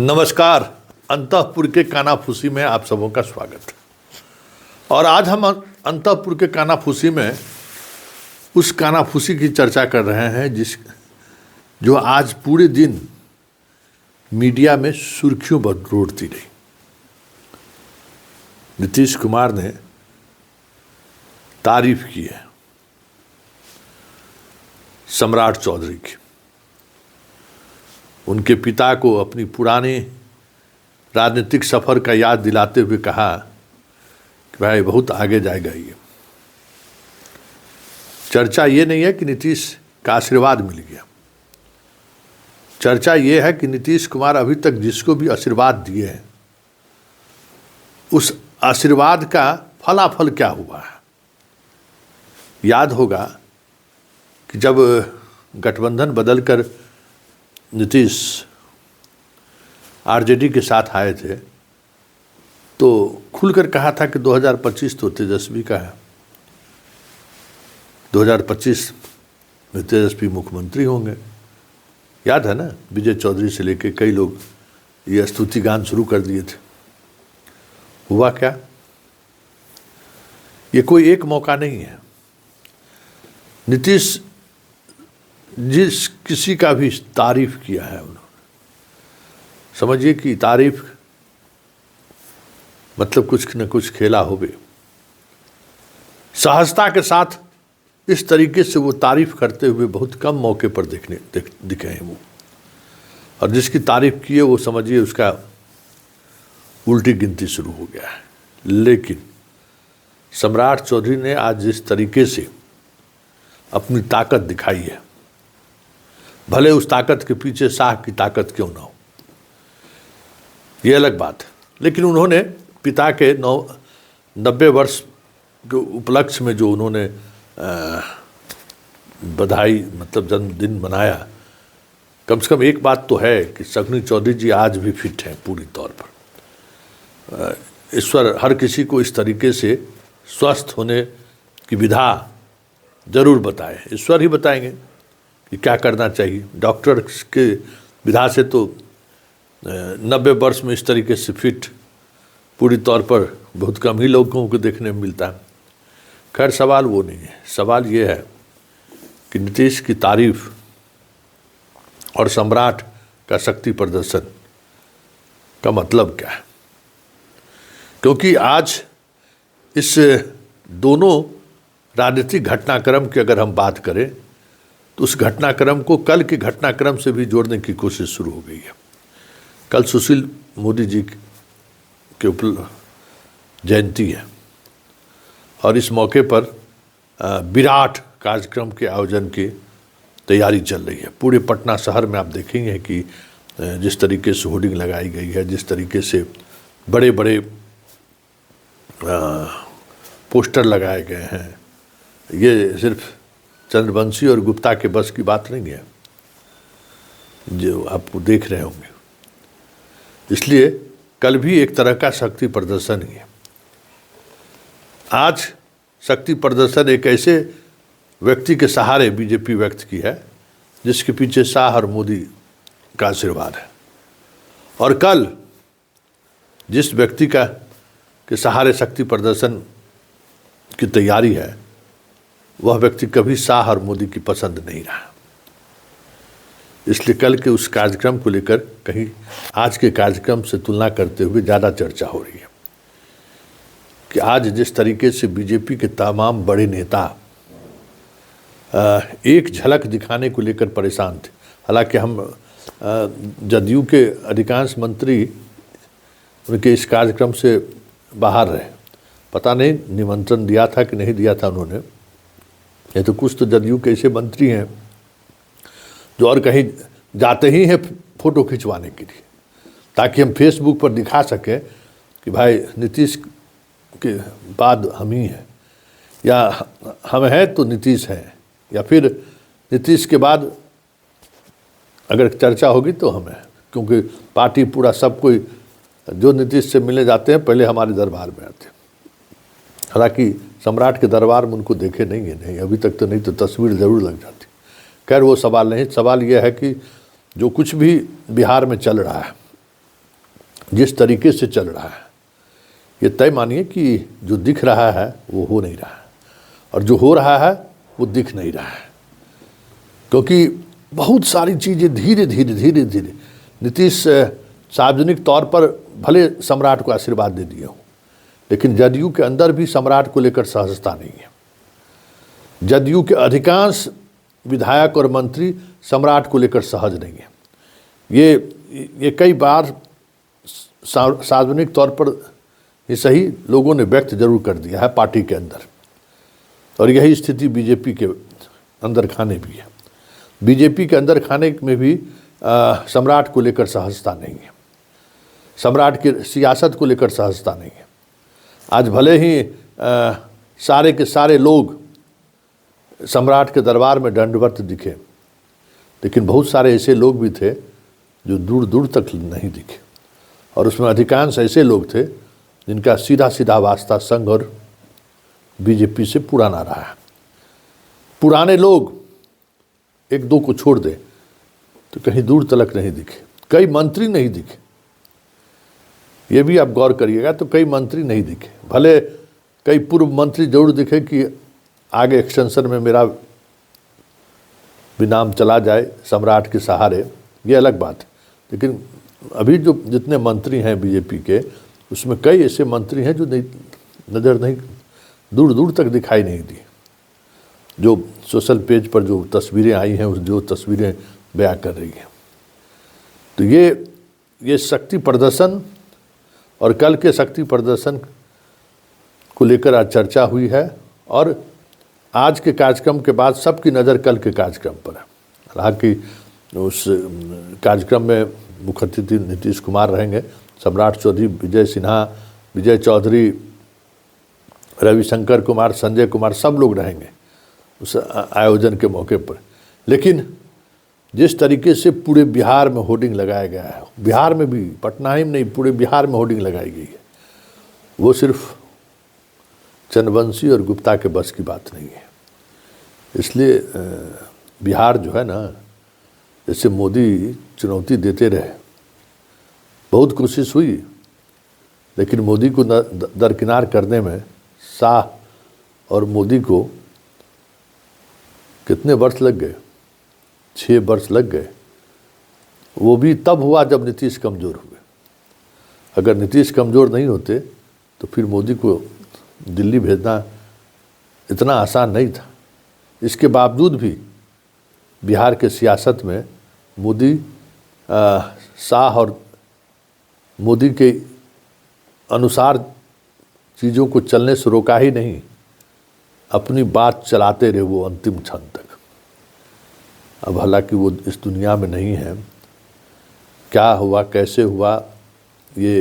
नमस्कार। अंतःपुर के कानाफूसी में आप सबों का स्वागत। और आज हम अंतःपुर के कानाफूसी में उस कानाफूसी की चर्चा कर रहे हैं जो आज पूरे दिन मीडिया में सुर्खियों बटोरती रही। नीतीश कुमार ने तारीफ की है सम्राट चौधरी की। उनके पिता को अपनी पुरानी राजनीतिक सफर का याद दिलाते हुए कहा कि भाई बहुत आगे जाएगा ये। चर्चा ये नहीं है कि नीतीश का आशीर्वाद मिल गया, चर्चा ये है कि नीतीश कुमार अभी तक जिसको भी आशीर्वाद दिए हैं उस आशीर्वाद का फलाफल क्या हुआ है। याद होगा कि जब गठबंधन बदलकर नीतीश आरजेडी के साथ आए थे तो खुलकर कहा था कि 2025 तो तेजस्वी का है, 2025 में तेजस्वी मुख्यमंत्री होंगे। याद है ना, विजय चौधरी से लेके कई लोग ये स्तुति गान शुरू कर दिए थे। हुआ क्या? ये कोई एक मौका नहीं है। नीतीश जिस किसी का भी तारीफ किया है उन्होंने, समझिए कि तारीफ मतलब कुछ न कुछ खेला हो गए। सहजता के साथ इस तरीके से वो तारीफ करते हुए बहुत कम मौके पर दिखे हैं वो। और जिसकी तारीफ की है वो समझिए उसका उल्टी गिनती शुरू हो गया है। लेकिन सम्राट चौधरी ने आज जिस तरीके से अपनी ताकत दिखाई है, भले उस ताकत के पीछे शाह की ताकत क्यों ना हो, ये अलग बात है, लेकिन उन्होंने पिता के 90 वर्ष के उपलक्ष्य में जो उन्होंने बधाई मतलब जन्मदिन मनाया, कम से कम एक बात तो है कि शकुनी चौधरी जी आज भी फिट हैं पूरी तौर पर। ईश्वर हर किसी को इस तरीके से स्वस्थ होने की विधा जरूर बताए, ईश्वर ही बताएंगे कि क्या करना चाहिए। डॉक्टर के विधा से तो 90 वर्ष में इस तरीके से फिट पूरी तौर पर बहुत कम ही लोगों को देखने में मिलता है। खैर सवाल वो नहीं है, सवाल ये है कि नीतीश की तारीफ और सम्राट का शक्ति प्रदर्शन का मतलब क्या है। क्योंकि आज इस दोनों राजनीतिक घटनाक्रम की अगर हम बात करें तो उस घटनाक्रम को कल के घटनाक्रम से भी जोड़ने की कोशिश शुरू हो गई है। कल सुशील मोदी जी के जयंती है और इस मौके पर विराट कार्यक्रम के आयोजन की तैयारी चल रही है। पूरे पटना शहर में आप देखेंगे कि जिस तरीके से होर्डिंग लगाई गई है, जिस तरीके से बड़े बड़े पोस्टर लगाए गए हैं, ये सिर्फ चंद्रवंशी और गुप्ता के बस की बात नहीं है जो आप देख रहे होंगे। इसलिए कल भी एक तरह का शक्ति प्रदर्शन ही है। आज शक्ति प्रदर्शन एक ऐसे व्यक्ति के सहारे बीजेपी व्यक्त की है जिसके पीछे शाह और मोदी का आशीर्वाद है। और कल जिस व्यक्ति के सहारे शक्ति प्रदर्शन की तैयारी है वह व्यक्ति कभी शाह और मोदी की पसंद नहीं रहा। इसलिए कल के उस कार्यक्रम को लेकर कहीं आज के कार्यक्रम से तुलना करते हुए ज़्यादा चर्चा हो रही है कि आज जिस तरीके से बीजेपी के तमाम बड़े नेता एक झलक दिखाने को लेकर परेशान थे। हालांकि हम जदयू के अधिकांश मंत्री उनके इस कार्यक्रम से बाहर रहे, पता नहीं निमंत्रण दिया था कि नहीं दिया था उन्होंने। ये तो कुछ तो जदयू के ऐसे मंत्री हैं जो और कहीं जाते ही हैं फोटो खिंचवाने के लिए, ताकि हम फेसबुक पर दिखा सकें कि भाई नीतीश के बाद हम ही हैं, या हम हैं तो नीतीश हैं, या फिर नीतीश के बाद अगर चर्चा होगी तो हम हैं। क्योंकि पार्टी पूरा सब कोई जो नीतीश से मिलने जाते हैं पहले हमारे दरबार में आते हैं। हालांकि सम्राट के दरबार में उनको देखे नहीं है, नहीं अभी तक तो, नहीं तो तस्वीर ज़रूर लग जाती। खैर वो सवाल नहीं, सवाल ये है कि जो कुछ भी बिहार में चल रहा है जिस तरीके से चल रहा है, ये तय मानिए कि जो दिख रहा है वो हो नहीं रहा है, और जो हो रहा है वो दिख नहीं रहा है। क्योंकि बहुत सारी चीज़ें धीरे धीरे नीतीश सार्वजनिक तौर पर भले सम्राट को आशीर्वाद दे दिए हो, लेकिन जदयू के अंदर भी सम्राट को लेकर सहजता नहीं है। जदयू के अधिकांश विधायक और मंत्री सम्राट को लेकर सहज नहीं है। ये कई बार सार्वजनिक तौर पर ये सही लोगों ने व्यक्त जरूर कर दिया है पार्टी के अंदर, और यही स्थिति बीजेपी के अंदर खाने भी है। बीजेपी के अंदर खाने में भी सम्राट को लेकर सहजता नहीं है, सम्राट की सियासत को लेकर सहजता नहीं है। आज भले ही सारे के सारे लोग सम्राट के दरबार में दंडवत दिखे, लेकिन बहुत सारे ऐसे लोग भी थे जो दूर दूर तक नहीं दिखे, और उसमें अधिकांश ऐसे लोग थे जिनका सीधा सीधा वास्ता संघ और बीजेपी से पुराना रहा है। पुराने लोग एक दो को छोड़ दे तो कहीं दूर तलक नहीं दिखे, कई मंत्री नहीं दिखे। ये भी आप गौर करिएगा तो कई मंत्री नहीं दिखे, भले कई पूर्व मंत्री जरूर दिखे कि आगे एक्सटेंशन में मेरा भी नाम चला जाए सम्राट के सहारे, ये अलग बात है। लेकिन अभी जो जितने मंत्री हैं बीजेपी के, उसमें कई ऐसे मंत्री हैं जो नज़र नहीं, दूर दूर तक दिखाई नहीं दी। जो सोशल पेज पर जो तस्वीरें आई हैं, उस जो तस्वीरें बयां कर रही हैं, तो ये शक्ति प्रदर्शन और कल के शक्ति प्रदर्शन को लेकर आज चर्चा हुई है, और आज के कार्यक्रम के बाद सबकी नज़र कल के कार्यक्रम पर है। हालांकि उस कार्यक्रम में मुख्य अतिथि नीतीश कुमार रहेंगे, सम्राट चौधरी, विजय सिन्हा, विजय चौधरी, रविशंकर कुमार, संजय कुमार, सब लोग रहेंगे उस आयोजन के मौके पर। लेकिन जिस तरीके से पूरे बिहार में होर्डिंग लगाया गया है, बिहार में भी, पटना ही में नहीं, पूरे बिहार में होर्डिंग लगाई गई है, वो सिर्फ चंद्रवंशी और गुप्ता के बस की बात नहीं है। इसलिए बिहार जो है ना, जैसे मोदी चुनौती देते रहे, बहुत कोशिश हुई, लेकिन मोदी को दरकिनार करने में शाह और मोदी को कितने वर्ष लग गए, 6 वर्ष लग गए। वो भी तब हुआ जब नीतीश कमज़ोर हुए। अगर नीतीश कमज़ोर नहीं होते तो फिर मोदी को दिल्ली भेजना इतना आसान नहीं था। इसके बावजूद भी बिहार के सियासत में मोदी, शाह और मोदी के अनुसार चीज़ों को चलने से रोका ही नहीं, अपनी बात चलाते रहे वो अंतिम क्षण तक। अब हालांकि वो इस दुनिया में नहीं है, क्या हुआ कैसे हुआ ये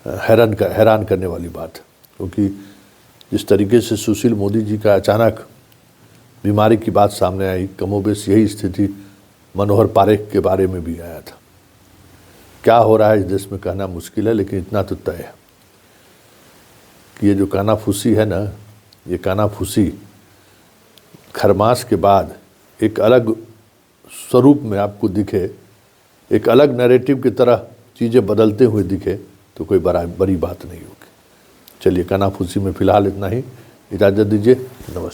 हैरान करने वाली बात है। क्योंकि जिस तरीके से सुशील मोदी जी का अचानक बीमारी की बात सामने आई, कमोबेश यही स्थिति मनोहर पारेख के बारे में भी आया था। क्या हो रहा है इस देश में कहना मुश्किल है, लेकिन इतना तो तय है कि ये जो कानाफूसी है ना, ये कानाफूसी खरमास के बाद एक अलग स्वरूप में आपको दिखे, एक अलग नैरेटिव की तरह चीज़ें बदलते हुए दिखे, तो कोई बड़ी बात नहीं होगी। चलिए, कानाफूसी में फ़िलहाल इतना ही, इजाज़त दीजिए, नमस्कार।